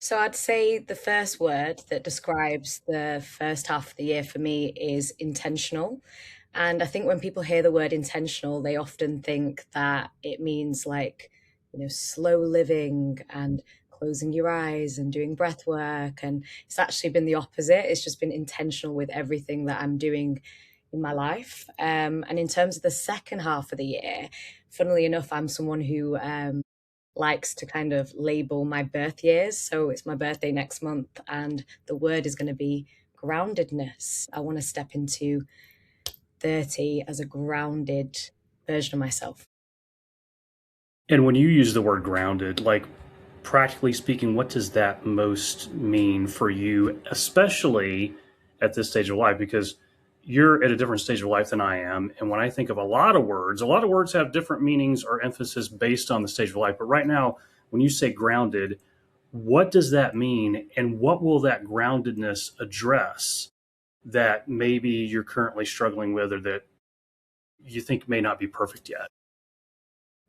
So I'd say the first word that describes the first half of the year for me is intentional. And I think when people hear the word intentional, they often think that it means like, slow living and closing your eyes and doing breath work. And it's actually been the opposite. It's just been intentional with everything that I'm doing in my life. And in terms of the second half of the year, funnily enough, I'm someone who likes to kind of label my birth years. So it's my birthday next month, and the word is going to be groundedness. I want to step into 30 as a grounded version of myself. And when you use the word grounded, like practically speaking, what does that most mean for you, especially at this stage of life? Because you're at a different stage of life than I am. And when I think of a lot of words have different meanings or emphasis based on the stage of life. But right now, when you say grounded, what does that mean? And what will that groundedness address that maybe you're currently struggling with or that you think may not be perfect yet?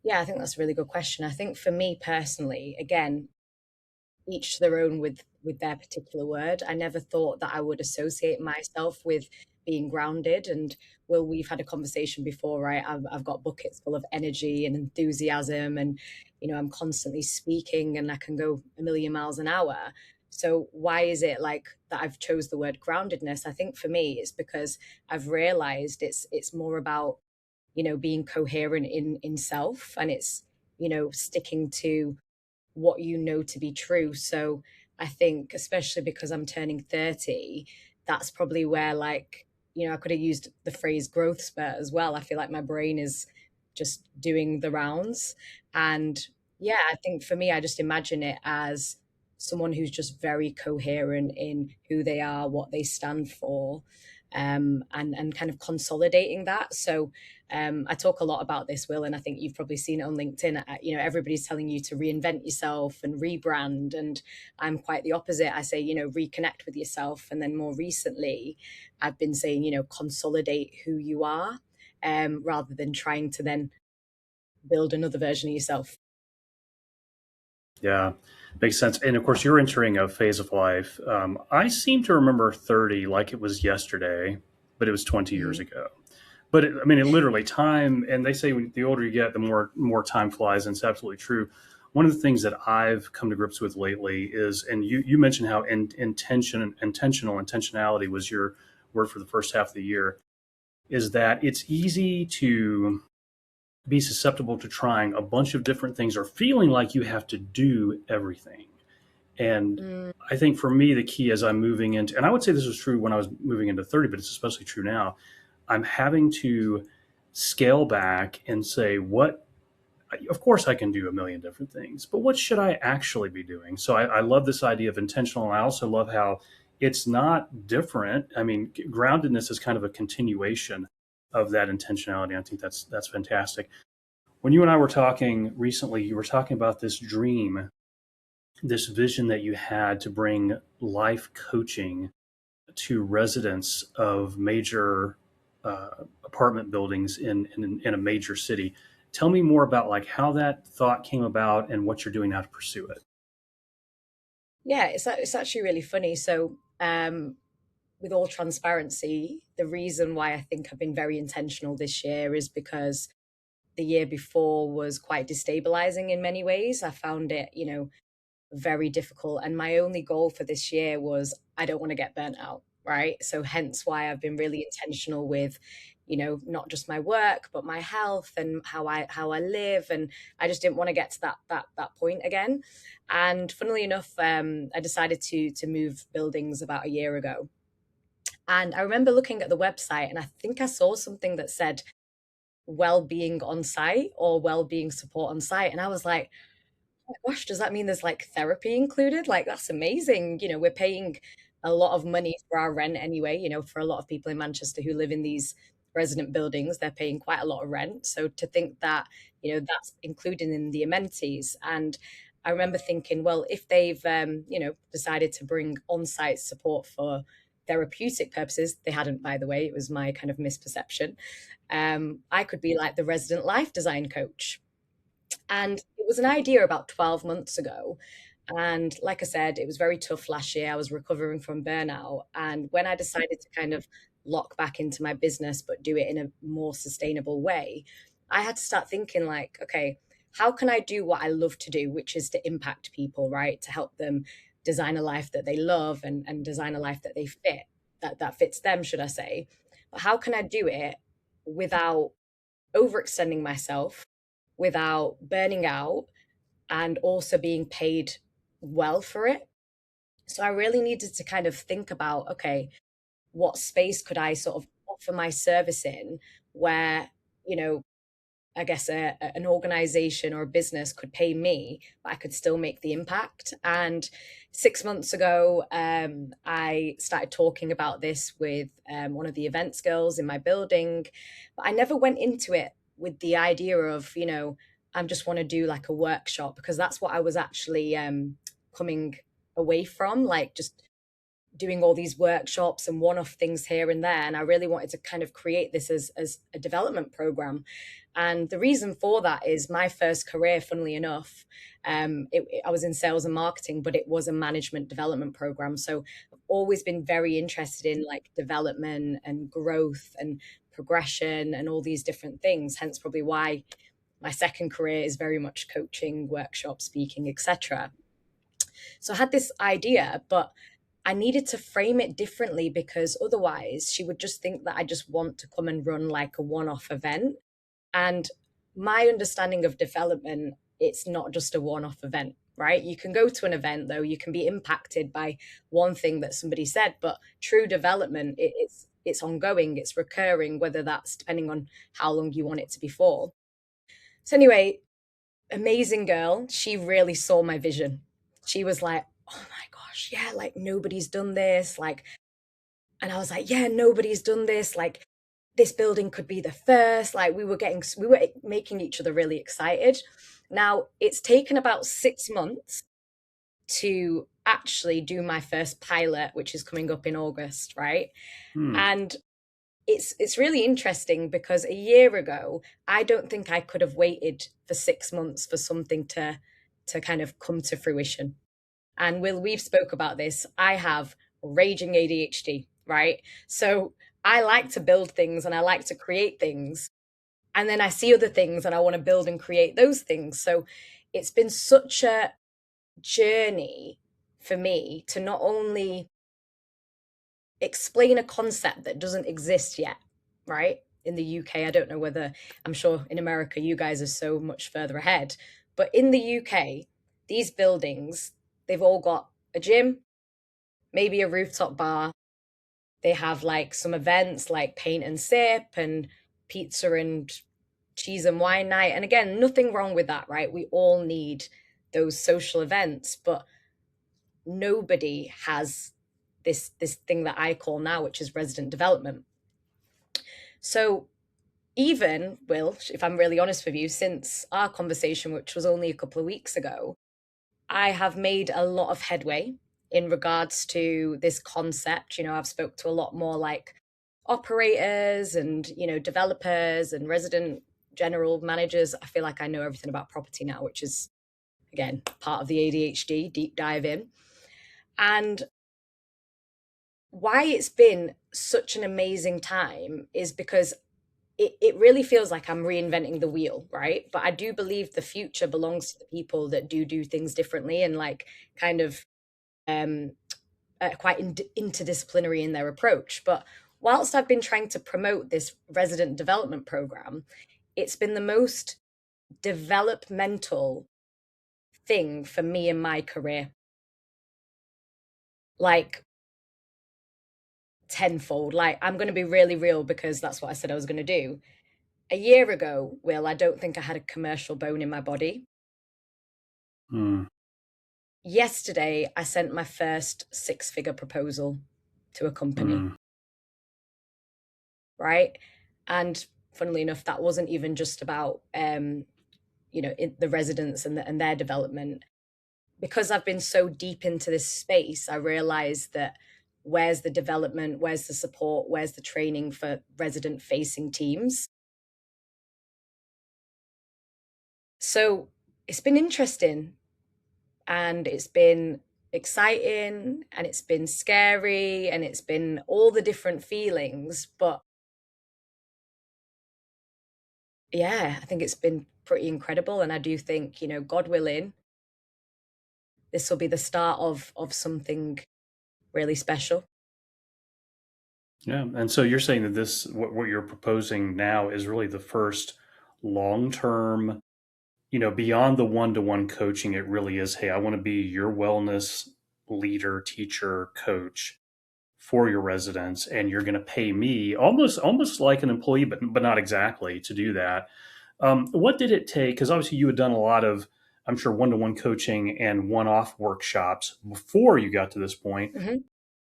Yeah, I think that's a really good question. I think for me personally, again, each to their own with their particular word. I never thought that I would associate myself with being grounded. And Will, we've had a conversation before, right? I've got buckets full of energy and enthusiasm, and I'm constantly speaking, and I can go a million miles an hour. So why is it like that I've chose the word groundedness? I think for me, it's because I've realized it's more about being coherent in self, and it's sticking to what you know to be true. So I think, especially because I'm turning 30, that's probably where, like, I could have used the phrase growth spurt as well. I feel like my brain is just doing the rounds. And yeah, I think for me, I just imagine it as someone who's just very coherent in who they are, what they stand for, and kind of consolidating that. So I talk a lot about this, Will, and I think you've probably seen it on LinkedIn. Everybody's telling you to reinvent yourself and rebrand, and I'm quite the opposite. I say, reconnect with yourself, and then more recently, I've been saying, consolidate who you are, rather than trying to then build another version of yourself. Yeah, makes sense. And of course, you're entering a phase of life. I seem to remember 30 like it was yesterday, but it was 20 years Mhm. ago. But I mean, it literally time, and they say the older you get, the more time flies, and it's absolutely true. One of the things that I've come to grips with lately is, and you mentioned how intentionality was your word for the first half of the year, is that it's easy to be susceptible to trying a bunch of different things or feeling like you have to do everything. And Mm, I think for me, the key as I'm moving into, and I would say this was true when I was moving into 30, but it's especially true now. I'm having to scale back and say, what, of course, I can do a million different things, but what should I actually be doing? So I love this idea of intentional. And I also love how it's not different. I mean, groundedness is kind of a continuation of that intentionality. I think that's fantastic. When you and I were talking recently, you were talking about this dream, this vision that you had to bring life coaching to residents of major apartment buildings in a major city. Tell me more about like how that thought came about and what you're doing now to pursue it. yeah, it's actually really funny. So, with all transparency, the reason why I think I've been very intentional this year is because the year before was quite destabilizing in many ways. I found it, very difficult. And my only goal for this year was I don't want to get burnt out, right? So hence why I've been really intentional with, not just my work, but my health and how I live. And I just didn't want to get to that point again. And funnily enough, I decided to move buildings about a year ago. And I remember looking at the website, and I think I saw something that said well-being on site or well-being support on site. And I was like, oh my gosh, does that mean there's like therapy included? Like, that's amazing. We're paying a lot of money for our rent anyway. For a lot of people in Manchester who live in these resident buildings, they're paying quite a lot of rent. So to think that, that's included in the amenities. And I remember thinking, well, if they've, decided to bring on site support for therapeutic purposes, they hadn't, by the way, it was my kind of misperception. I could be like the resident life design coach, and it was an idea about 12 months ago. And like I said, it was very tough last year. I was recovering from burnout. And when I decided to kind of lock back into my business, but do it in a more sustainable way, I had to start thinking, like, okay, how can I do what I love to do, which is to impact people, right? To help them design a life that they love and design a life that they fit, that fits them, should I say. But how can I do it without overextending myself, without burning out, and also being paid well for it? So I really needed to kind of think about, okay, what space could I sort of offer my service in where, you know, I guess an organization or a business could pay me, but I could still make the impact. And 6 months ago, I started talking about this with one of the events girls in my building, but I never went into it with the idea of, I just want to do like a workshop, because that's what I was actually coming away from, like just doing all these workshops and one-off things here and there. And I really wanted to kind of create this as a development program. And the reason for that is my first career, funnily enough, I was in sales and marketing, but it was a management development program. So I've always been very interested in like development and growth and progression and all these different things. Hence, probably why my second career is very much coaching, workshop, speaking, etc. So I had this idea, but I needed to frame it differently, because otherwise she would just think that I just want to come and run like a one off event. And my understanding of development, it's not just a one off event, right? You can go to an event, though, you can be impacted by one thing that somebody said, but true development, it's ongoing, it's recurring, whether that's depending on how long you want it to be for. So, anyway, amazing girl, she really saw my vision. She was like, oh my gosh, yeah, like nobody's done this. Like, and I was like, yeah, nobody's done this. Like, this building could be the first. Like, we were making each other really excited. Now, it's taken about 6 months to actually do my first pilot, which is coming up in August, right? Hmm. And it's really interesting, because a year ago, I don't think I could have waited for 6 months for something to kind of come to fruition. And Will, we've spoke about this. I have raging ADHD, right? So I like to build things and I like to create things. And then I see other things and I want to build and create those things. So it's been such a journey for me to not only explain a concept that doesn't exist yet, right? In the UK, I don't know whether, I'm sure in America, you guys are so much further ahead. But in the UK, these buildings, they've all got a gym, maybe a rooftop bar. They have like some events like paint and sip and pizza and cheese and wine night. And again, nothing wrong with that, right? We all need those social events, but nobody has this thing that I call now, which is resident development. So even, Will, if I'm really honest with you, since our conversation, which was only a couple of weeks ago, I have made a lot of headway in regards to this concept. I've spoke to a lot more like operators and, developers and resident general managers. I feel like I know everything about property now, which is, again, part of the ADHD deep dive in. And why it's been such an amazing time is because it really feels like I'm reinventing the wheel, right? But I do believe the future belongs to the people that do things differently and like kind of um, quite interdisciplinary in their approach. But whilst I've been trying to promote this resident development program, it's been the most developmental thing for me in my career, like tenfold. Like, I'm going to be really real, because that's what I said I was going to do. A year ago, Will, I don't think I had a commercial bone in my body. Hmm. Yesterday, I sent my first six-figure proposal to a company, Hmm. right? And funnily enough, that wasn't even just about the residents and their development. Because I've been so deep into this space, I realized that where's the development, where's the support, where's the training for resident facing teams? So it's been interesting. and it's been exciting and it's been scary and it's been all the different feelings. But yeah, I think it's been pretty incredible. And I do think, God willing, this will be the start of something really special. Yeah. And so you're saying that what you're proposing now is really the first long term, beyond the one to one coaching, it really is, hey, I want to be your wellness leader, teacher, coach for your residents, and you're going to pay me almost like an employee, but not exactly to do that. What did it take? Because obviously you had done a lot of, I'm sure, one to one coaching and one off workshops before you got to this point. Hmm.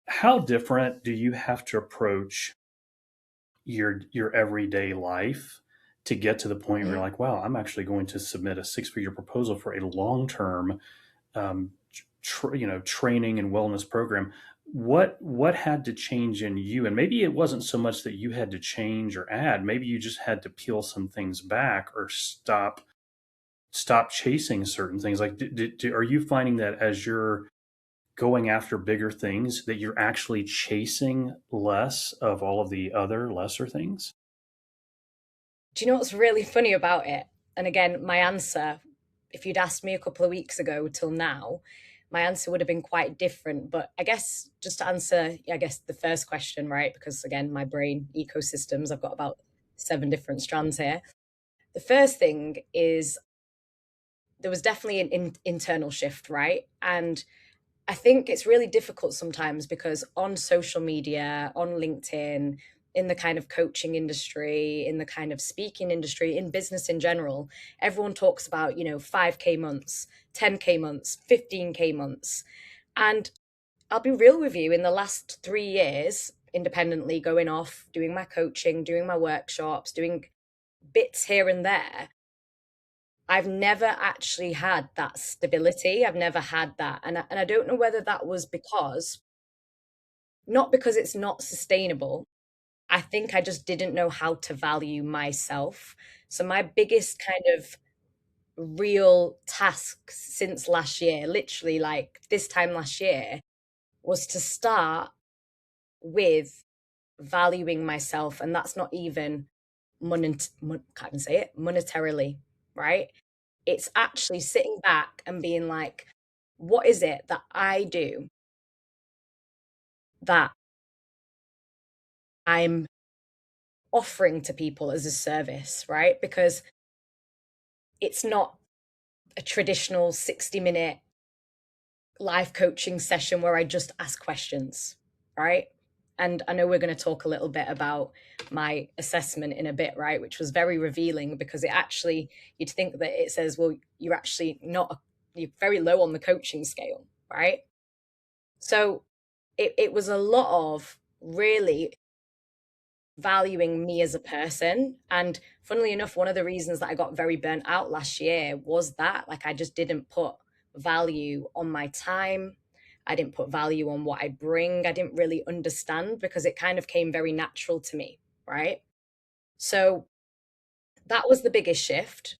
How different do you have to approach your everyday life to get to the point where you're Hmm. like, wow, I'm actually going to submit a six-figure proposal for a long-term, um, training and wellness program. What had to change in you? And maybe it wasn't so much that you had to change or add. Maybe you just had to peel some things back or stop chasing certain things. Like, are you finding that as you're going after bigger things, that you're actually chasing less of all of the other lesser things? Do you know what's really funny about it? And again, my answer, if you'd asked me a couple of weeks ago till now, my answer would have been quite different. But I guess just to answer, I guess, the first question, right? Because again, my brain ecosystems, I've got about seven different strands here. The first thing is there was definitely an internal shift, right? And I think it's really difficult sometimes because on social media, on LinkedIn, in the kind of coaching industry, in the kind of speaking industry, in business in general, everyone talks about, 5K months, 10K months, 15K months. And I'll be real with you, in the last 3 years, independently going off, doing my coaching, doing my workshops, doing bits here and there, I've never actually had that stability. I've never had that. And I don't know whether that was because, not because it's not sustainable. I think I just didn't know how to value myself. So my biggest kind of real task since last year, literally like this time last year, was to start with valuing myself. And that's not even can't even say it, monetarily, right? It's actually sitting back and being like, what is it that I do that I'm offering to people as a service, right? Because it's not a traditional 60-minute life coaching session where I just ask questions, right? And I know we're going to talk a little bit about my assessment in a bit, right? Which was very revealing because it actually, you'd think that it says, well, you're actually not, you're very low on the coaching scale, right? So it was a lot of really valuing me as a person. And funnily enough, one of the reasons that I got very burnt out last year was that, like, I just didn't put value on my time. I didn't put value on what I bring. I didn't really understand because it kind of came very natural to me, right? So that was the biggest shift.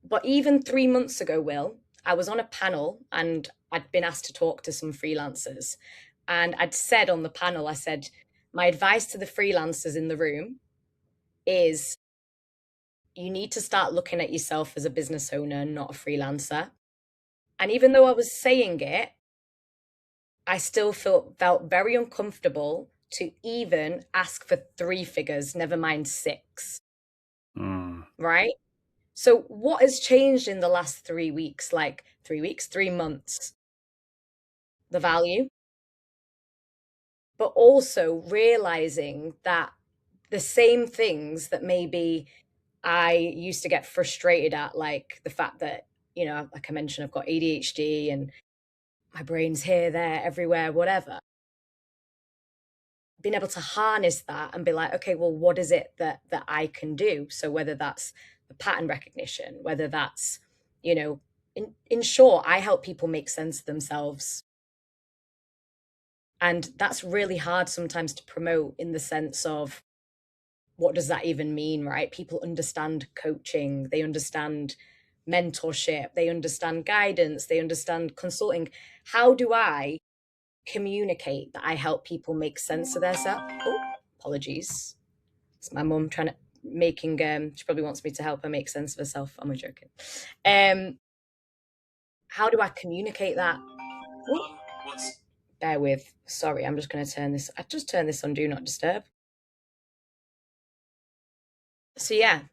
But even 3 months ago, Will, I was on a panel and I'd been asked to talk to some freelancers. And I'd said on the panel, I said, my advice to the freelancers in the room is you need to start looking at yourself as a business owner, not a freelancer. And even though I was saying it, I still felt very uncomfortable to even ask for three figures, never mind six, Mm. right? So, what has changed in the last 3 weeks? Like 3 weeks, 3 months? The value, but also realizing that the same things that maybe I used to get frustrated at, like the fact that, like I mentioned, I've got ADHD and my brain's here, there, everywhere, whatever. Being able to harness that and be like, okay, well, what is it that I can do? So whether that's the pattern recognition, whether that's, you know, in short, I help people make sense of themselves. And that's really hard sometimes to promote in the sense of what does that even mean, right? People understand coaching, they understand mentorship, they understand guidance, they understand consulting. How do I communicate that I help people make sense of themselves? Oh, apologies. It's my mum trying to making she probably wants me to help her make sense of herself. I'm joking. Um how do I communicate that? Oh, bear with. Sorry, I'm just gonna turn this. I just turned this on do not disturb. So yeah,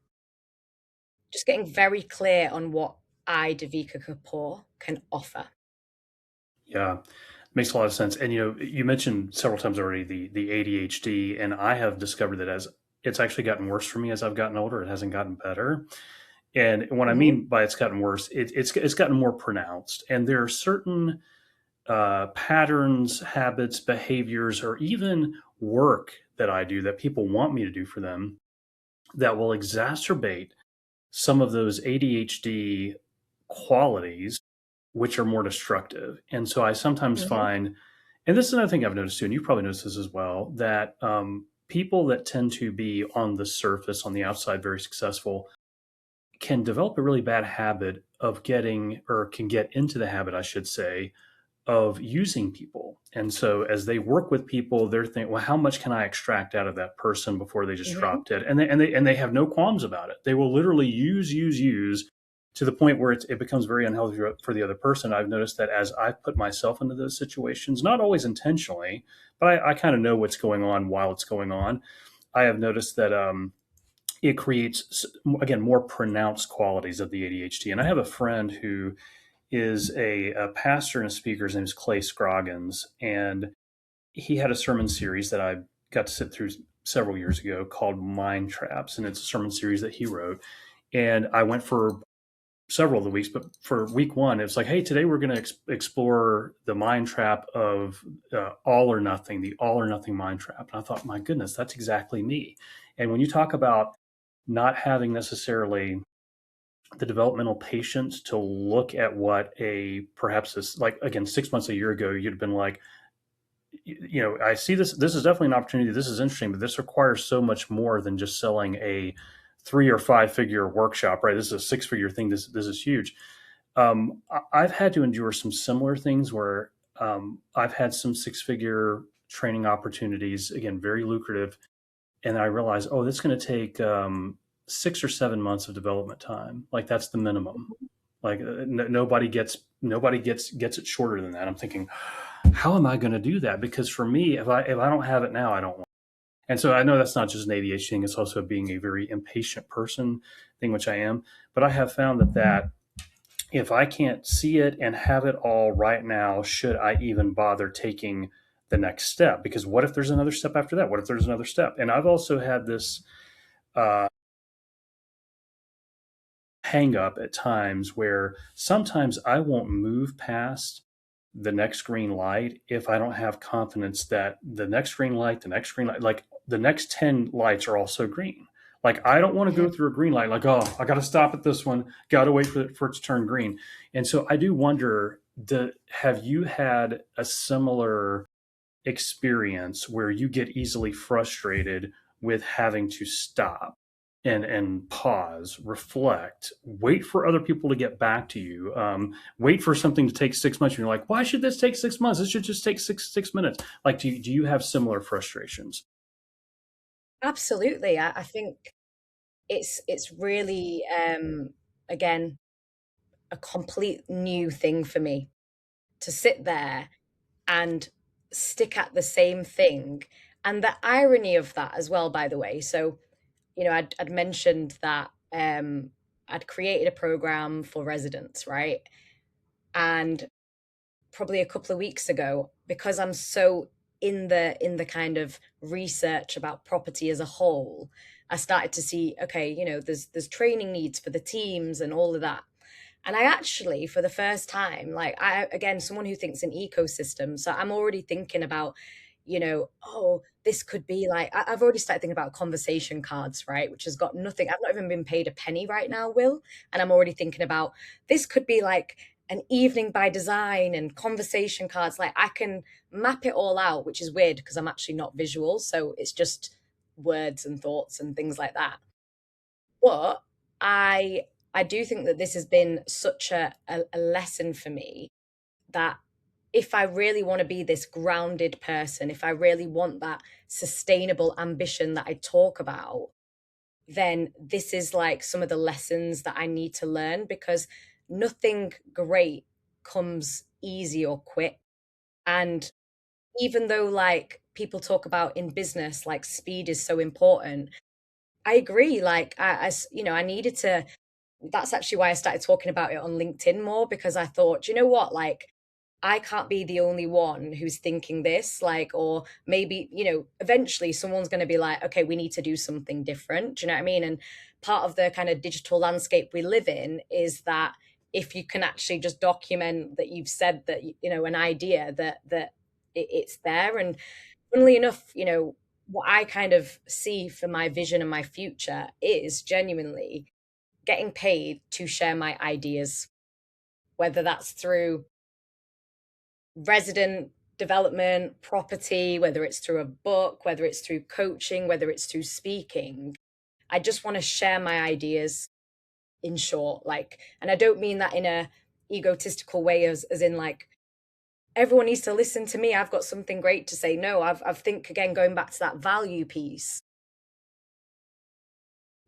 just getting very clear on what I, Devika Kapoor, can offer. Yeah, makes a lot of sense. And you mentioned several times already the ADHD, and I have discovered that as it's actually gotten worse for me as I've gotten older. It hasn't gotten better. And what I Mm-hmm. mean by it's gotten worse, it's gotten more pronounced. And there are certain patterns, habits, behaviors, or even work that I do that people want me to do for them that will exacerbate some of those ADHD qualities, which are more destructive. And so I sometimes Mm-hmm. find, and this is another thing I've noticed too, and you probably noticed this as well, that people that tend to be on the surface, on the outside, very successful, can develop a really bad habit of getting, or can get into the habit, I should say, of using people. And so as they work with people, they're thinking, well, how much can I extract out of that person before they just Mm-hmm. drop dead? And they have no qualms about it. They will literally use to the point where it becomes very unhealthy for the other person. I've noticed that as I've put myself into those situations, not always intentionally, but I kind of know what's going on while it's going on. I have noticed that it creates, again, more pronounced qualities of the ADHD. And I have a friend who is a pastor and a speaker. His name is Clay Scroggins, and he had a sermon series that I got to sit through several years ago called Mind Traps, and it's a sermon series that he wrote. And I went for several of the weeks, but for week one, it's like, hey, today we're going to explore the mind trap of the all or nothing mind trap. And I thought, my goodness, that's exactly me. And when you talk about not having necessarily the developmental patience to look at what a perhaps this, like, again, 6 months, a year ago, you'd have been like, I see this is definitely an opportunity, this is interesting, but this requires so much more than just selling a 3 or 5 figure workshop, right? This is a 6 figure thing. This is huge. I've had to endure some similar things where I've had some 6 figure training opportunities, again, very lucrative, and I realized, oh, that's going to take 6 or 7 months of development time. Like, that's the minimum. Like, nobody gets it shorter than that. I'm thinking, how am I going to do that? Because for me, if I don't have it now, I don't want. And so I know that's not just an ADHD thing; it's also being a very impatient person thing, which I am. But I have found that if I can't see it and have it all right now, should I even bother taking the next step? Because what if there's another step after that? What if there's another step? And I've also had this uh, hang up at times where sometimes I won't move past the next green light if I don't have confidence that the next green light, the next green light, like the next 10 lights are also green. Like, I don't want to Mm-hmm. go through a green light, like, oh, I got to stop at this one, got to wait for it to turn green. And so I do wonder, have you had a similar experience where you get easily frustrated with having to stop and pause, reflect, wait for other people to get back to you, wait for something to take 6 months? And you're like, why should this take 6 months? This should just take six minutes. Like, do you have similar frustrations? Absolutely. I think it's really again a complete new thing for me to sit there and stick at the same thing. And the irony of that as well, by the way. So, I'd mentioned that I'd created a program for residents, right? And probably a couple of weeks ago, because I'm so in the kind of research about property as a whole, I started to see, okay, there's training needs for the teams and all of that. And I actually, for the first time, like, I, again, someone who thinks in ecosystems, so I'm already thinking about, oh, this could be like, I've already started thinking about conversation cards, right? Which has got nothing, I've not even been paid a penny right now, Will. And I'm already thinking about this could be like an evening by design and conversation cards. Like, I can map it all out, which is weird because I'm actually not visual. So it's just words and thoughts and things like that. But I I do think that this has been such a lesson for me that if I really want to be this grounded person, if I really want that sustainable ambition that I talk about, then this is like some of the lessons that I need to learn, because nothing great comes easy or quick. And even though like people talk about in business, like speed is so important, I agree. Like I needed to. That's actually why I started talking about it on LinkedIn more, because I thought, you know what, like I can't be the only one who's thinking this, like, or maybe, eventually someone's going to be like, okay, we need to do something different. Do you know what I mean? And part of the kind of digital landscape we live in is that if you can actually just document that you've said that, an idea that it's there. And funnily enough, what I kind of see for my vision and my future is genuinely getting paid to share my ideas, whether that's through resident development, property, whether it's through a book, whether it's through coaching, whether it's through speaking. I just want to share my ideas, in short. Like, and I don't mean that in a egotistical way, as in like everyone needs to listen to me, I've got something great to say. No, I think, again, going back to that value piece,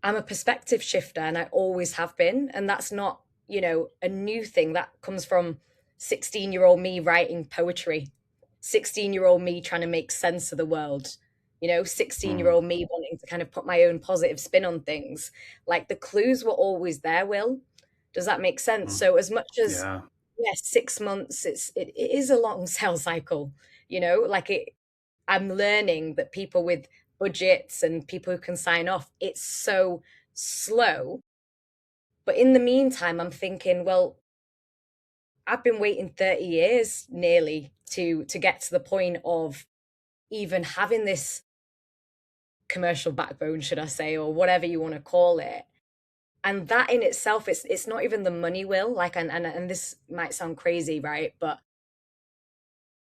I'm a perspective shifter and I always have been. And that's not, a new thing. That comes from 16-year-old me writing poetry, 16-year-old me trying to make sense of the world, 16-year-old Mm, me wanting to kind of put my own positive spin on things. Like the clues were always there, Will. Does that make sense? mm, So as much as, yeah. yes, 6 months, it is a long sales cycle, like I'm learning that people with budgets and people who can sign off, it's so slow. But in the meantime, I'm thinking, well, I've been waiting 30 years nearly to get to the point of even having this commercial backbone, should I say, or whatever you want to call it. And that in itself, it's not even the money, Will. Like, and this might sound crazy, right? But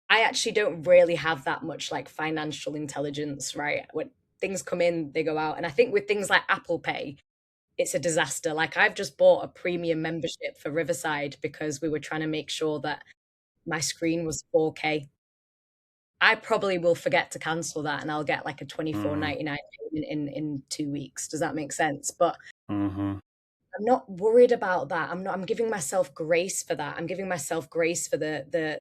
I actually don't really have that much like financial intelligence, right? When things come in, they go out. And I think with things like Apple Pay, it's a disaster. Like I've just bought a premium membership for Riverside because we were trying to make sure that my screen was 4K. I probably will forget to cancel that and I'll get like a Mm, 24.99 payment in 2 weeks. Does that make sense? But mm-hmm, I'm not worried about that. I'm giving myself grace for that. I'm giving myself grace for the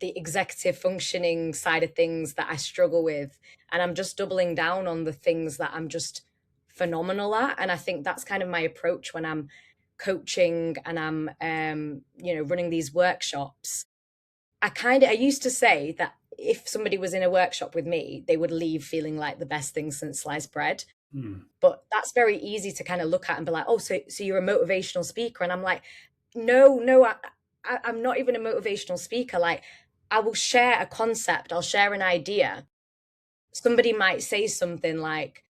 executive functioning side of things that I struggle with. And I'm just doubling down on the things that I'm just phenomenal at. And I think that's kind of my approach when I'm coaching and I'm, running these workshops. I used to say that if somebody was in a workshop with me, they would leave feeling like the best thing since sliced bread. mm, But that's very easy to kind of look at and be like, oh, so you're a motivational speaker. And I'm like, no, I'm not even a motivational speaker. Like, I will share a concept, I'll share an idea. Somebody might say something like,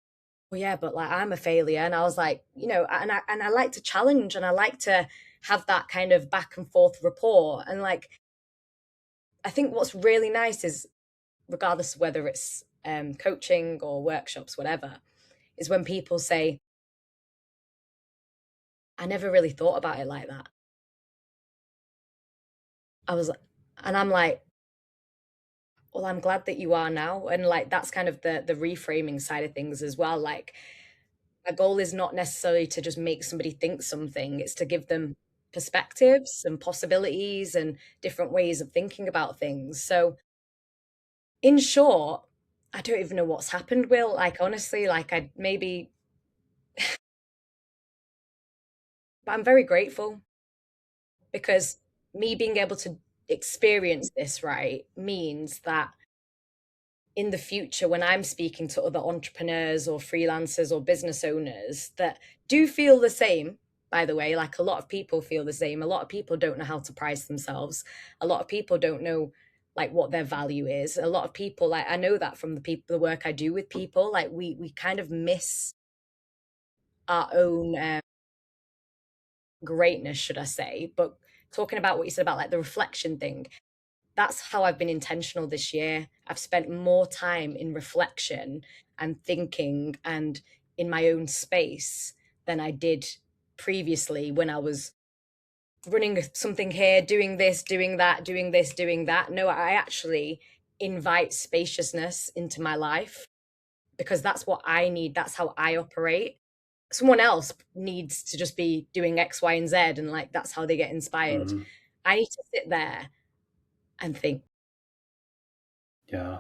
well, yeah, but like I'm a failure. And I was like, and I like to challenge and I like to have that kind of back and forth rapport. And like, I think what's really nice is, regardless of whether it's coaching or workshops, whatever, is when people say, I never really thought about it like that. I was, and I'm like, well, I'm glad that you are now. And like that's kind of the reframing side of things as well. Like my goal is not necessarily to just make somebody think something, it's to give them perspectives and possibilities and different ways of thinking about things. So in short, I don't even know what's happened, Will. Like honestly, like I maybe, but I'm very grateful because me being able to experience this, right, means that in the future when I'm speaking to other entrepreneurs or freelancers or business owners that do feel the same, by the way, like a lot of people feel the same. A lot of people don't know how to price themselves. A lot of people don't know like what their value is. A lot of people, like I know that from the work I do with people, like we kind of miss our own greatness, should I say. But talking about what you said about like the reflection thing, that's how I've been intentional this year. I've spent more time in reflection and thinking and in my own space than I did previously when I was running something here, doing this, doing that, doing this, doing that. No, I actually invite spaciousness into my life because that's what I need. That's how I operate. Someone else needs to just be doing X, Y, and Z, and like that's how they get inspired. Mhm. I need to sit there and think. Yeah.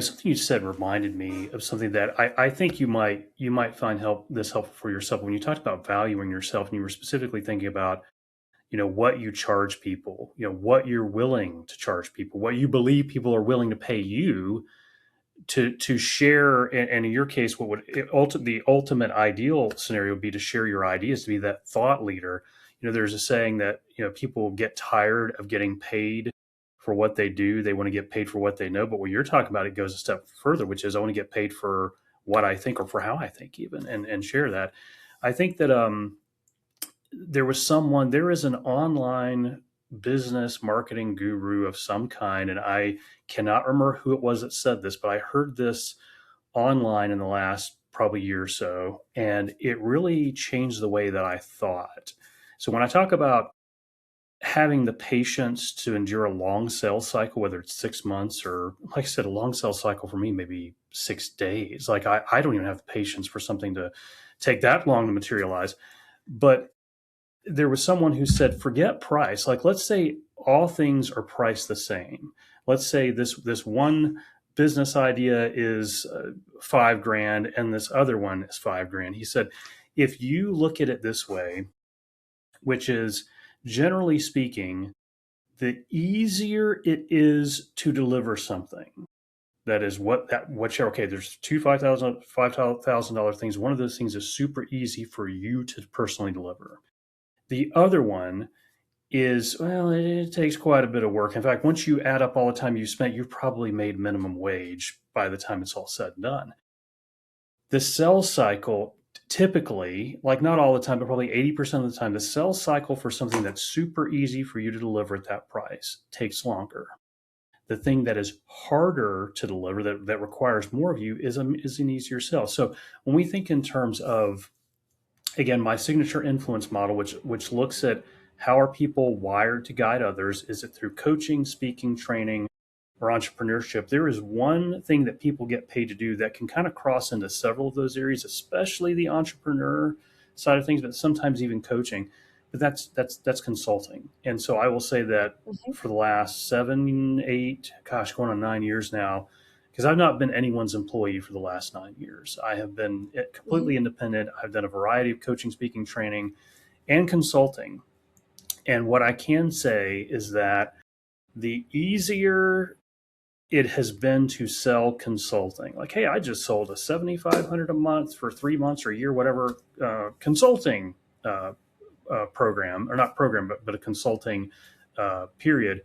Something you said reminded me of something that I think you might find helpful for yourself when you talked about valuing yourself, and you were specifically thinking about, what you charge people, what you're willing to charge people, what you believe people are willing to pay you to share. And in your case, what would the ultimate ideal scenario would be to share your ideas, to be that thought leader. There's a saying that, people get tired of getting paid for what they do. They want to get paid for what they know. But what you're talking about, it goes a step further, which is I want to get paid for what I think, or for how I think even, and share that. I think that there is an online business marketing guru of some kind, and I cannot remember who it was that said this, but I heard this online in the last probably year or so, and it really changed the way that I thought. So when I talk about having the patience to endure a long sales cycle, whether it's 6 months, or like I said, a long sales cycle for me, maybe 6 days. Like I don't even have the patience for something to take that long to materialize. But there was someone who said, forget price. Like, let's say all things are priced the same. Let's say this one business idea is 5 grand, and this other one is 5 grand. He said, if you look at it this way, which is generally speaking, the easier it is to deliver something. That is whichever. Okay, there's two $5,000 things. One of those things is super easy for you to personally deliver. The other one is, well, it takes quite a bit of work. In fact, once you add up all the time you spent, you've probably made minimum wage by the time it's all said and done. The sales cycle, typically, like not all the time, but probably 80% of the time, the sales cycle for something that's super easy for you to deliver at that price takes longer. The thing that is harder to deliver, that requires more of you, is an easier sell. So when we think in terms of, again, my signature influence model, which looks at how are people wired to guide others, is it through coaching, speaking, training, or entrepreneurship? There is one thing that people get paid to do that can kind of cross into several of those areas, especially the entrepreneur side of things, but sometimes even coaching. But that's consulting. And so I will say that Mhm, for the last 7, 8, gosh, going on 9 years now, because I've not been anyone's employee for the last 9 years. I have been mhm, completely independent. I've done a variety of coaching, speaking, training, and consulting. And what I can say is that the easier it has been to sell consulting, like, hey, I just sold a 7,500 a month for 3 months or a year, whatever, consulting uh, program, or not program, but a consulting period.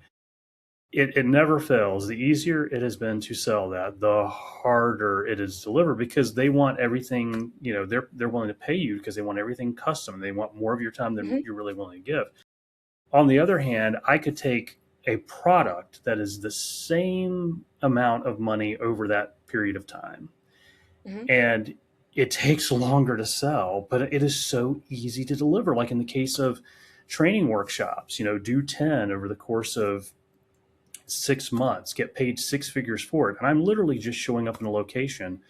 It never fails. The easier it has been to sell that, the harder it is to deliver, because they want everything. They're willing to pay you because they want everything custom. They want more of your time than mhm, you're really willing to give. On the other hand, I could take a product that is the same amount of money over that period of time, mhm, and it takes longer to sell, but it is so easy to deliver. Like in the case of training workshops, do 10 over the course of 6 months, get paid six figures for it. And I'm literally just showing up in a location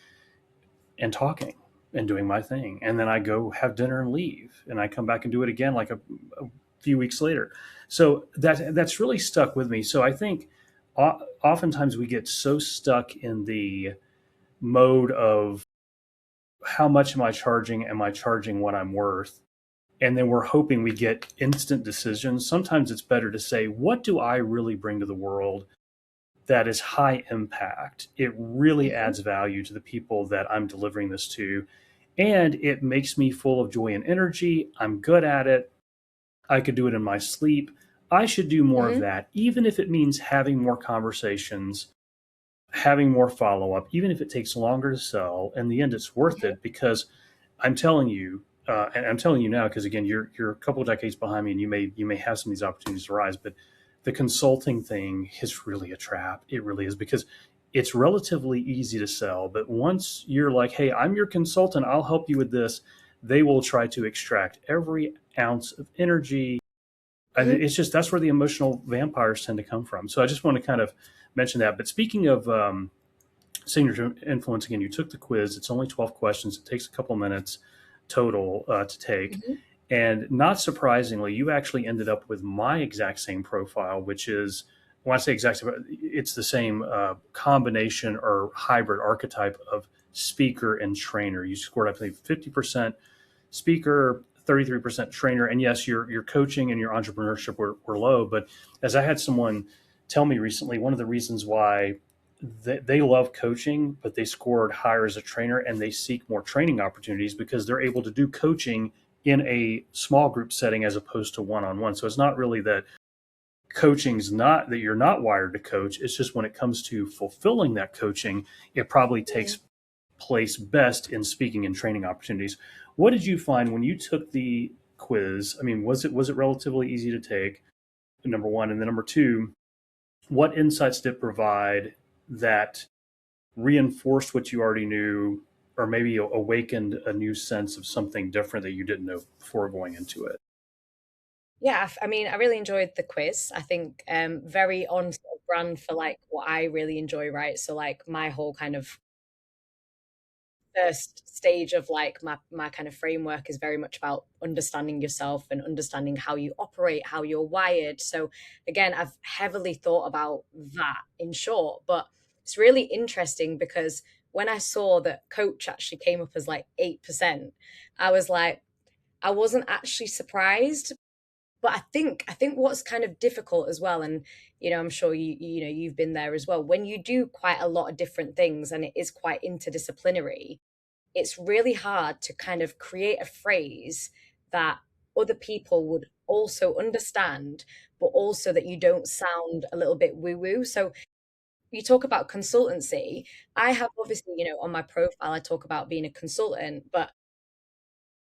and talking and doing my thing. And then I go have dinner and leave. And I come back and do it again like a few weeks later. So that's really stuck with me. So I think oftentimes we get so stuck in the mode of, how much am I charging? Am I charging what I'm worth? And then we're hoping we get instant decisions. Sometimes it's better to say, what do I really bring to the world that is high impact? It really mhm, adds value to the people that I'm delivering this to. And it makes me full of joy and energy. I'm good at it. I could do it in my sleep. I should do more of mhm, that, even if it means having more conversations, having more follow up, even if it takes longer to sell. In the end, it's worth mhm, it, because I'm telling you, and I'm telling you now, because again, you're a couple of decades behind me, and you may have some of these opportunities arise, but the consulting thing is really a trap. It really is, because it's relatively easy to sell, but once you're like, hey, I'm your consultant, I'll help you with this. they will try to extract every ounce of energy. And Mhm. it's just that's where the emotional vampires tend to come from. So I just want to kind of mention that. But speaking of signature influence, again, you took the quiz. It's only 12 questions. It takes a couple minutes total to take. Mhm. And not surprisingly, you actually ended up with my exact same profile, which is, when I say exact, it's the same combination or hybrid archetype of speaker and trainer. You scored, I believe, 50% speaker, 33% trainer. And yes, your coaching and your entrepreneurship were low. But as I had someone tell me recently, one of the reasons why they love coaching, but they scored higher as a trainer and they seek more training opportunities because they're able to do coaching in a small group setting as opposed to one on one. So it's not really that coaching's not that you're not wired to coach. It's just when it comes to fulfilling that coaching, it probably Mhm. takes place best in speaking and training opportunities. What did you find when you took the quiz? I mean, was it relatively easy to take? Number one, and then number two, what insights did it provide that reinforced what you already knew, or maybe awakened a new sense of something different that you didn't know before going into it? Yeah, I mean, I really enjoyed the quiz. I think very on sort of brand for like what I really enjoy, right? So like my whole kind of first stage of like my kind of framework is very much about understanding yourself and understanding how you operate, how you're wired. So again, I've heavily thought about that in short, but it's really interesting because when I saw that coach actually came up as like 8%, I was like, I wasn't actually surprised. But I think what's kind of difficult as well, and I'm sure you've been there as well. When you do quite a lot of different things and it is quite interdisciplinary, it's really hard to kind of create a phrase that other people would also understand, but also that you don't sound a little bit woo woo. So you talk about consultancy. I have obviously, on my profile, I talk about being a consultant, but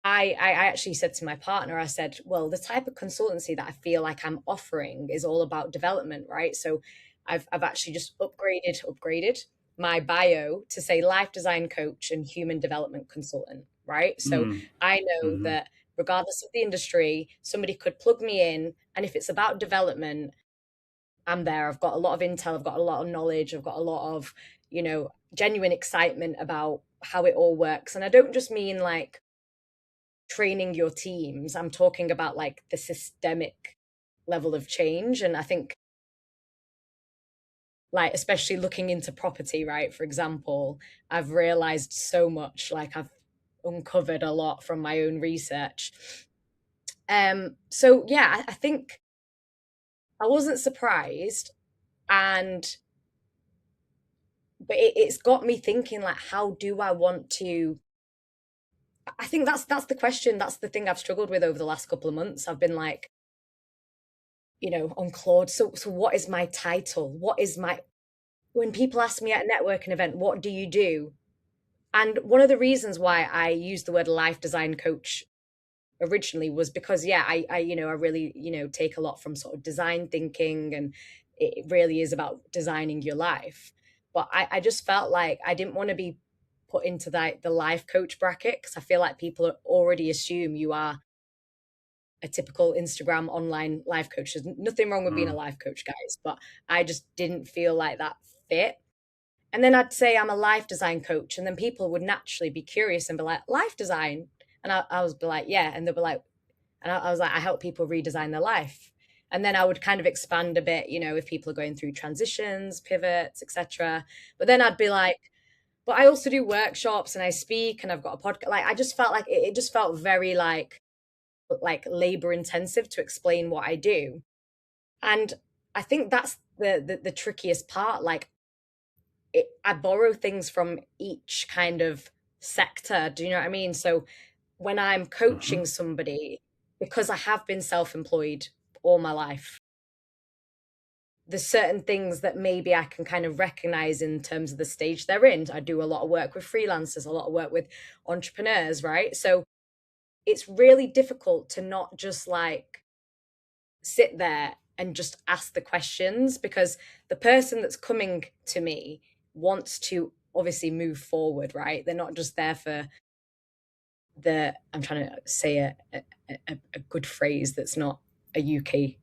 I actually said to my partner, I said, well, the type of consultancy that I feel like I'm offering is all about development, right? So I've actually just upgraded my bio to say life design coach and human development consultant, right? So Mm. I know Hmm. that regardless of the industry, somebody could plug me in. And if it's about development, I'm there. I've got a lot of intel, I've got a lot of knowledge, I've got a lot of, genuine excitement about how it all works. And I don't just mean like training your teams. I'm talking about like the systemic level of change. And I think, like, especially looking into property, right? For example, I've realized so much, like, I've uncovered a lot from my own research. So yeah, I think I wasn't surprised. And, but it's got me thinking, like, how do I want to? I think that's the question. That's the thing I've struggled with over the last couple of months. I've been like, on Claude. So what is my title? What is my when people ask me at a networking event, what do you do? And one of the reasons why I used the word life design coach originally was because, yeah, I really, take a lot from sort of design thinking, and it really is about designing your life. But I just felt like I didn't want to be put into the life coach bracket because I feel like people already assume you are a typical Instagram online life coach. There's nothing wrong with being a Mm. life coach, guys, but I just didn't feel like that fit. And then I'd say I'm a life design coach, and then people would naturally be curious and be like, life design? And I was be like, yeah. And they'd be like, and I was like, I help people redesign their life. And then I would kind of expand a bit, if people are going through transitions, pivots, etc. But then I'd be like, but I also do workshops and I speak and I've got a podcast. Like I just felt like it just felt very like labor intensive to explain what I do. And I think that's the trickiest part. Like I borrow things from each kind of sector. Do you know what I mean? So when I'm Hmm. coaching somebody, because I have been self-employed all my life, there's certain things that maybe I can kind of recognize in terms of the stage they're in. I do a lot of work with freelancers, a lot of work with entrepreneurs, right? So it's really difficult to not just like sit there and just ask the questions, because the person that's coming to me wants to obviously move forward, right? They're not just there for I'm trying to say a good phrase that's not a UK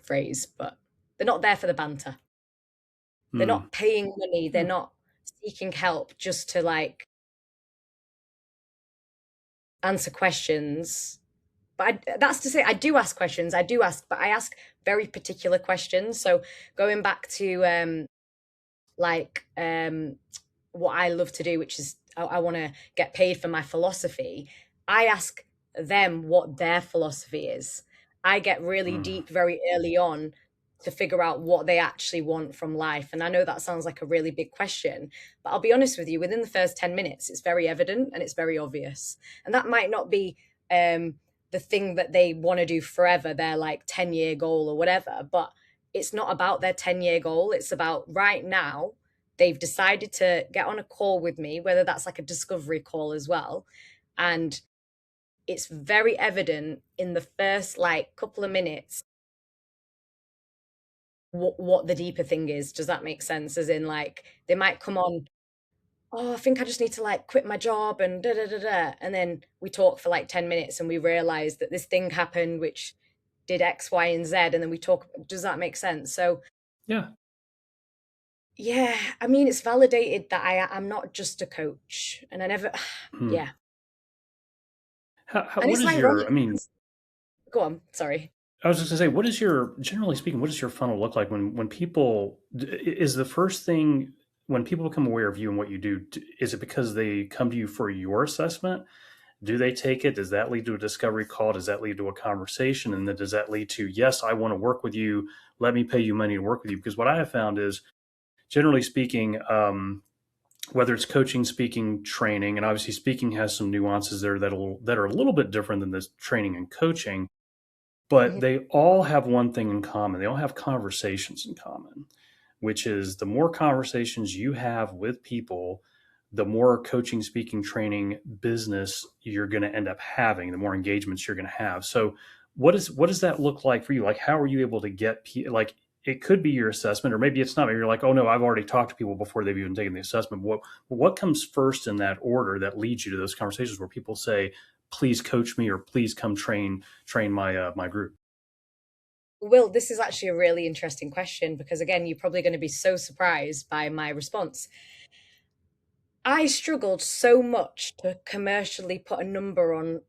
phrase, but they're not there for the banter. They're Mm. not paying money. They're Yeah. not seeking help just to like answer questions. But that's to say, I do ask questions. I do ask, but I ask very particular questions. So going back to like what I love to do, which is I want to get paid for my philosophy. I ask them what their philosophy is. I get really Mm. deep very early on to figure out what they actually want from life. And I know that sounds like a really big question, but I'll be honest with you, within the first 10 minutes, it's very evident and it's very obvious. And that might not be the thing that they want to do forever, their like 10-year goal or whatever, but it's not about their 10-year goal. It's about right now, they've decided to get on a call with me, whether that's like a discovery call as well. And it's very evident in the first like couple of minutes what the deeper thing is. Does that make sense? As in, like, they might come on, oh, I think I just need to like quit my job and da da da da. And then we talk for like 10 minutes and we realize that this thing happened, which did X, Y, and Z. And then we talk, does that make sense? So, Yeah. yeah, I mean, it's validated that I'm not just a coach, and I never, Mm. yeah, and What it's is ironic. your, I mean, Go on, sorry. I was just gonna say, what is your, generally speaking, what does your funnel look like when people, is the first thing, when people become aware of you and what you do, is it because they come to you for your assessment? Do they take it? Does that lead to a discovery call? Does that lead to a conversation? And then does that lead to, yes, I want to work with you. Let me pay you money to work with you? Because what I have found is, generally speaking, whether it's coaching, speaking, training, and obviously speaking has some nuances there that are a little bit different than this training and coaching, but Mhm. they all have one thing in common. They all have conversations in common, which is the more conversations you have with people, the more coaching, speaking, training business you're going to end up having, the more engagements you're going to have. So, what does that look like for you? Like, how are you able to get like it could be your assessment, or maybe it's not. Maybe you're like, oh no, I've already talked to people before they've even taken the assessment. What comes first in that order that leads you to those conversations where people say, please coach me, or please come train my my group? Will, this is actually a really interesting question because, again, you're probably going to be so surprised by my response. I struggled so much to commercially put a number on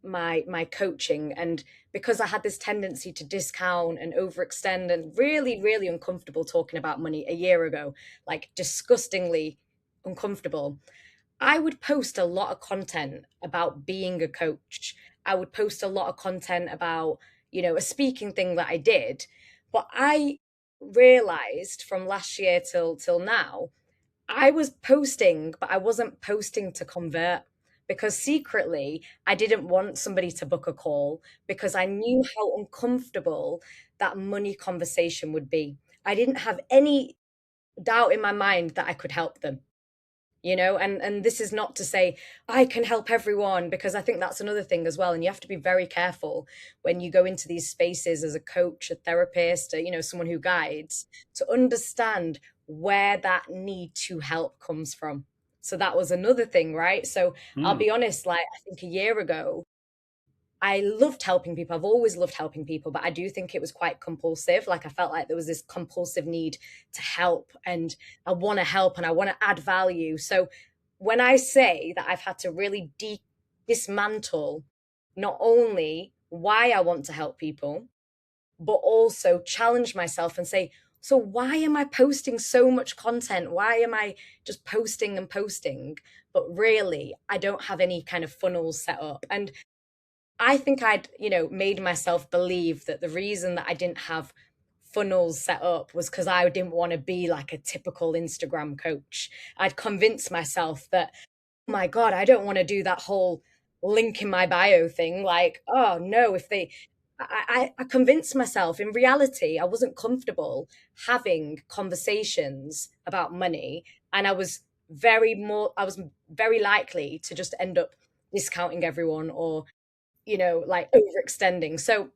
my coaching, and because I had this tendency to discount and overextend and really uncomfortable talking about money a year ago, like disgustingly uncomfortable. I would post a lot of content about being a coach. I would post a lot of content about, a speaking thing that I did. But I realized from last year till now, I was posting, but I wasn't posting to convert because secretly I didn't want somebody to book a call because I knew how uncomfortable that money conversation would be. I didn't have any doubt in my mind that I could help them, and this is not to say I can help everyone, because I think that's another thing as well, and you have to be very careful when you go into these spaces as a coach, a therapist, or, someone who guides, to understand where that need to help comes from. So that was another thing, right? So I'll Hmm. be honest, like, I think a year ago I loved helping people. I've always loved helping people, but I do think it was quite compulsive. Like, I felt like there was this compulsive need to help, and I want to help and I want to add value. So when I say that I've had to really dismantle not only why I want to help people, but also challenge myself and say, so why am I posting so much content? Why am I just posting and posting? But really, I don't have any kind of funnels set up. And I think I'd, made myself believe that the reason that I didn't have funnels set up was because I didn't want to be like a typical Instagram coach. I'd convinced myself that, oh my God, I don't want to do that whole link in my bio thing. Like, oh no, if they, I convinced myself in reality, I wasn't comfortable having conversations about money. And I was very likely to just end up discounting everyone or like overextending. So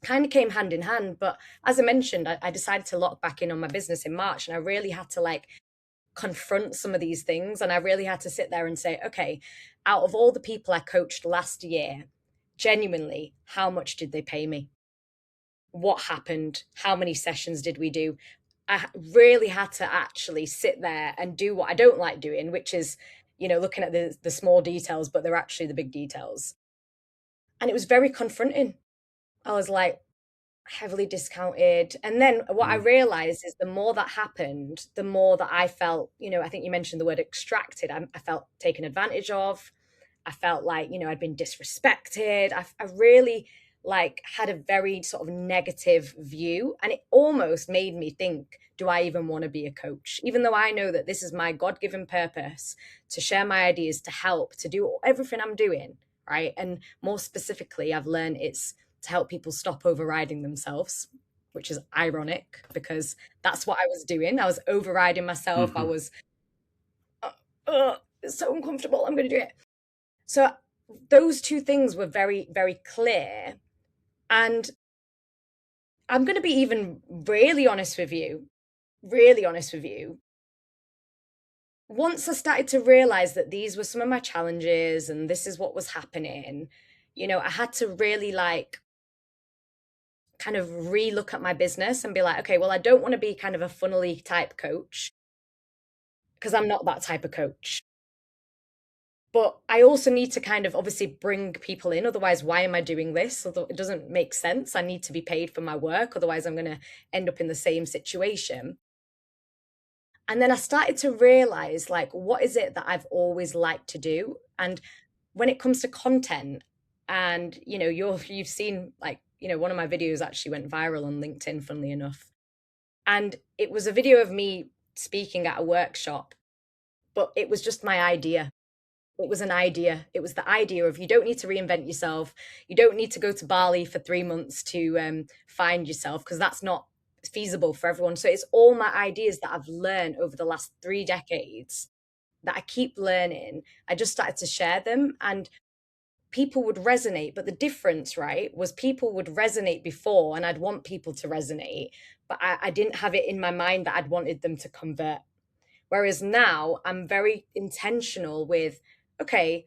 kind of came hand in hand. But as I mentioned, I decided to lock back in on my business in March, and I really had to like confront some of these things. And I really had to sit there and say, okay, out of all the people I coached last year, genuinely, how much did they pay me? What happened? How many sessions did we do? I really had to actually sit there and do what I don't like doing, which is, looking at the small details, but they're actually the big details. And it was very confronting. I was like, heavily discounted. And then what I Mm. realized is the more that happened, the more that I felt, I think you mentioned the word extracted. I felt taken advantage of. I felt like, I'd been disrespected. I really like had a very sort of negative view. And it almost made me think, do I even want to be a coach? Even though I know that this is my God given purpose to share my ideas, to help, to do everything I'm doing. Right. And more specifically, I've learned it's to help people stop overriding themselves, which is ironic because that's what I was doing. I was overriding myself. I Hmm. was, it's so uncomfortable. I'm going to do it. So those two things were very, very clear. And I'm going to be even really honest with you, really honest with you. Once I started to realize that these were some of my challenges and this is what was happening, I had to really like kind of re-look at my business and be like, okay, well, I don't want to be kind of a funnily type coach because I'm not that type of coach. But I also need to kind of obviously bring people in. Otherwise, why am I doing this? Although it doesn't make sense. I need to be paid for my work. Otherwise, I'm going to end up in the same situation. And then I started to realize, like, what is it that I've always liked to do? And when it comes to content, and you've seen like, one of my videos actually went viral on LinkedIn, funnily enough. And it was a video of me speaking at a workshop, but it was just my idea. It was an idea. It was the idea of you don't need to reinvent yourself. You don't need to go to Bali for 3 months to find yourself because that's not feasible for everyone. So it's all my ideas that I've learned over the last 3 decades that I keep learning. I just started to share them and people would resonate. But the difference, right, was people would resonate before and I'd want people to resonate, but I didn't have it in my mind that I'd wanted them to convert. Whereas now I'm very intentional with, okay,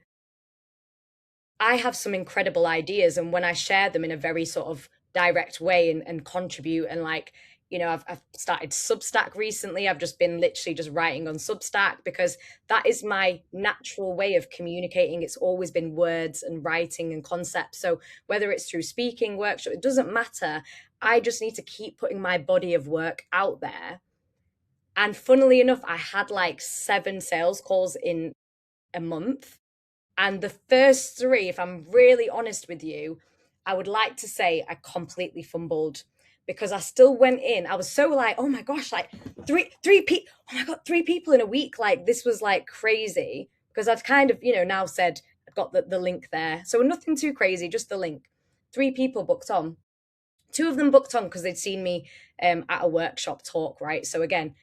I have some incredible ideas. And when I share them in a very sort of direct way and contribute and like, I've started Substack recently. I've just been literally just writing on Substack because that is my natural way of communicating. It's always been words and writing and concepts. So whether it's through speaking, workshop, it doesn't matter. I just need to keep putting my body of work out there. And funnily enough, I had like 7 sales calls in a month. And the first three, if I'm really honest with you, I would like to say I completely fumbled because I still went in. I was so like, oh my gosh, like three people, oh my God, 3 people in a week. Like this was like crazy because I've kind of, now said I've got the link there. So nothing too crazy, just the link. 3 people booked on. 2 of them booked on because they'd seen me at a workshop talk, right? So again,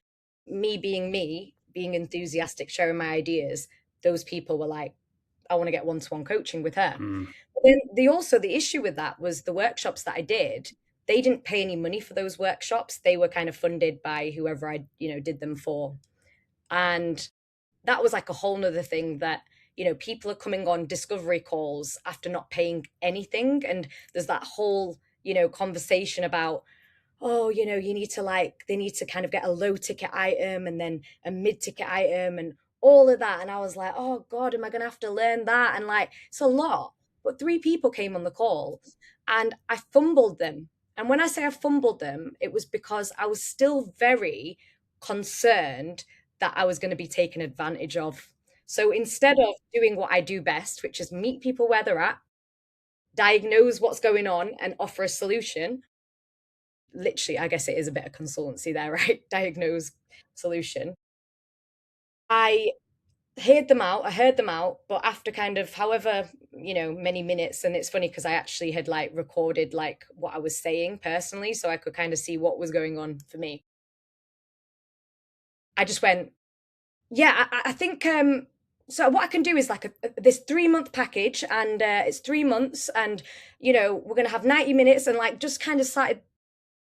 me, being enthusiastic, sharing my ideas, those people were like, I want to get one-to-one coaching with her. Mm. But then the issue with that was the workshops that I did, they didn't pay any money for those workshops. They were kind of funded by whoever I, did them for. And that was like a whole nother thing that, people are coming on discovery calls after not paying anything. And there's that whole, conversation about, oh, you need to like, they need to kind of get a low ticket item and then a mid ticket item and all of that. And I was like, oh God, am I going to have to learn that? And like, it's a lot. But 3 people came on the call and I fumbled them. And when I say I fumbled them, it was because I was still very concerned that I was going to be taken advantage of. So instead of doing what I do best, which is meet people where they're at, diagnose what's going on and offer a solution, literally, I guess it is a bit of consultancy there, right? Diagnose, solution. I I heard them out, but after kind of however, many minutes, and it's funny because I actually had like recorded like what I was saying personally, so I could kind of see what was going on for me. I just went, yeah, I think so what I can do is like this 3 month package and it's 3 months and we're gonna have 90 minutes and like just kind of started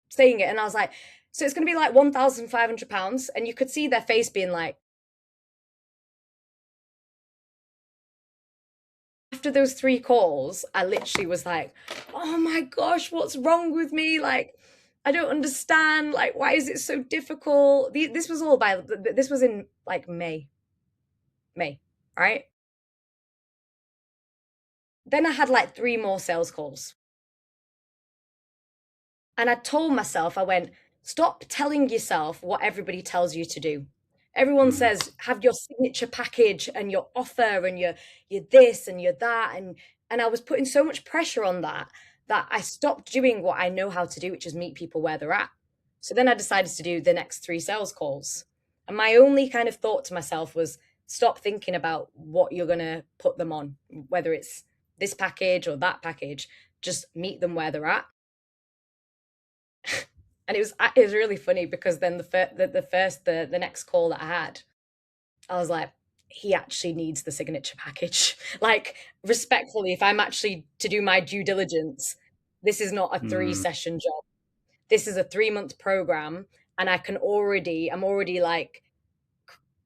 saying it and I was like, so it's going to be like £1,500 and you could see their face being like after those 3 calls, I literally was like, oh my gosh, what's wrong with me? Like, I don't understand. Like, why is it so difficult? This was all by, this was in like May, right? Then I had like 3 more sales calls. And I told myself, I went, stop telling yourself what everybody tells you to do. Everyone Mm. says have your signature package and your offer and your this and your that, and I was putting so much pressure on that I stopped doing what I know how to do, which is meet people where they're at. So then I decided to do the next 3 sales calls. And my only kind of thought to myself was stop thinking about what you're going to put them on, whether it's this package or that package, just meet them where they're at. And it was really funny because then the next call that I had, I was like, he actually needs the signature package. Like, respectfully, if I'm actually to do my due diligence, this is not a three Mm. session job. This is a 3 month program, and I'm already like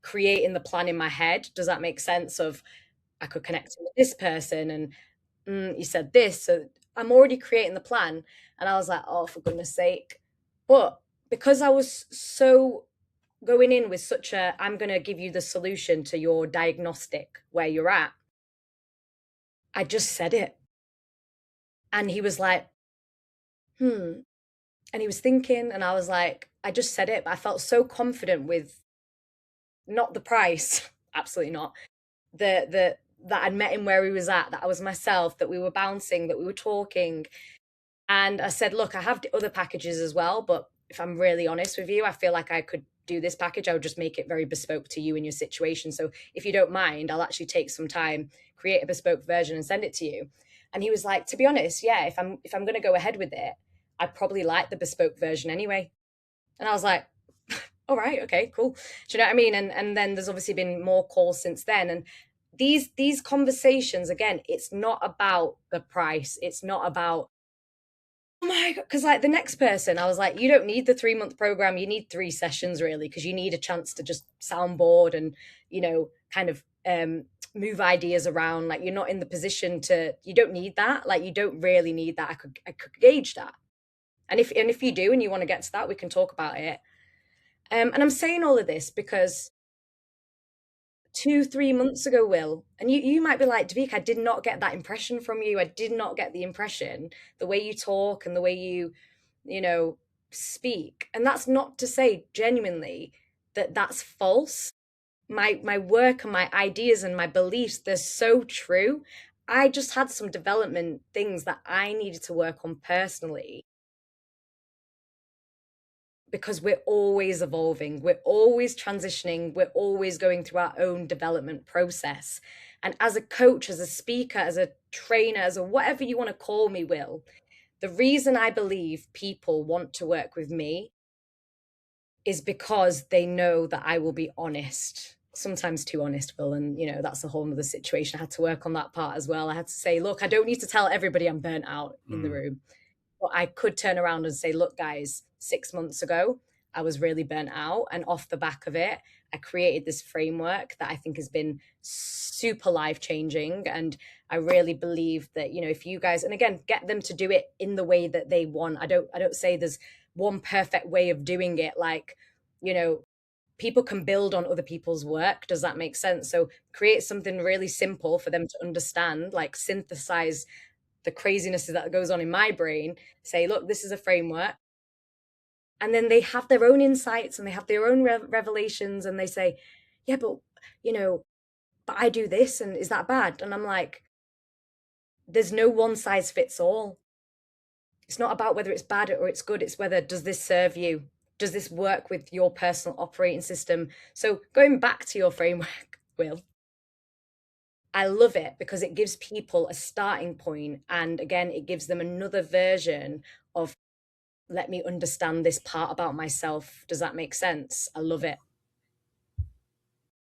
creating the plan in my head. Does that make sense? Of I could connect with this person, and you said this, so I'm already creating the plan. And I was like, oh, for goodness sake. But because I was so going in with such a, I'm going to give you the solution to your diagnostic where you're at, I just said it. And he was like, hmm. And he was thinking, and I was like, I just said it. But I felt so confident with not the price, absolutely not. The that I'd met him where he was at, that I was myself, that we were bouncing, that we were talking. And I said, look, I have other packages as well, but if I'm really honest with you, I feel like I could do this package. I would just make it very bespoke to you and your situation. So if you don't mind, I'll actually take some time, create a bespoke version and send it to you. And he was like, to be honest, yeah, if I'm going to go ahead with it, I probably like the bespoke version anyway. And I was like, all right, okay, cool. Do you know what I mean? And then there's obviously been more calls since then. And these conversations, again, it's not about the price. It's not about, oh my God, because like the next person, I was like, you don't need the 3 month program. You need 3 sessions really, because you need a chance to just soundboard and, kind of move ideas around. Like you're not in the position to, you don't need that. Like you don't really need that. I could gauge that. And if you do and you want to get to that, we can talk about it. And I'm saying all of this because 2, 3 months ago, Will, and you might be like, Devika, I did not get that impression from you. I did not get the impression, the way you talk and the way you know, speak. And that's not to say genuinely that that's false. My work and my ideas and my beliefs, they're so true. I just had some development things that I needed to work on personally, because we're always evolving, we're always transitioning, we're always going through our own development process. And as a coach, as a speaker, as a trainer, as a whatever you want to call me, Will, the reason I believe people want to work with me is because they know that I will be honest. Sometimes too honest, Will. And, that's a whole other situation. I had to work on that part as well. I had to say, look, I don't need to tell everybody I'm burnt out in the Mm. room. But I could turn around and say, look, guys, 6 months ago, I was really burnt out. And off the back of it, I created this framework that I think has been super life changing. And I really believe that, if you guys, and again, get them to do it in the way that they want. I don't say there's one perfect way of doing it. Like, you know, people can build on other people's work. Does that make sense? So create something really simple for them to understand, like synthesize the craziness that goes on in my brain, say, look, this is a framework. And then they have their own insights and they have their own revelations, and they say, yeah, you know, but I do this, and is that bad? And I'm like, there's no one size fits all. It's not about whether it's bad or it's good. It's whether, does this serve you? Does this work with your personal operating system? So going back to your framework, Will, I love it because it gives people a starting point, and again, it gives them another version of, let me understand this part about myself. Does that make sense? I love it.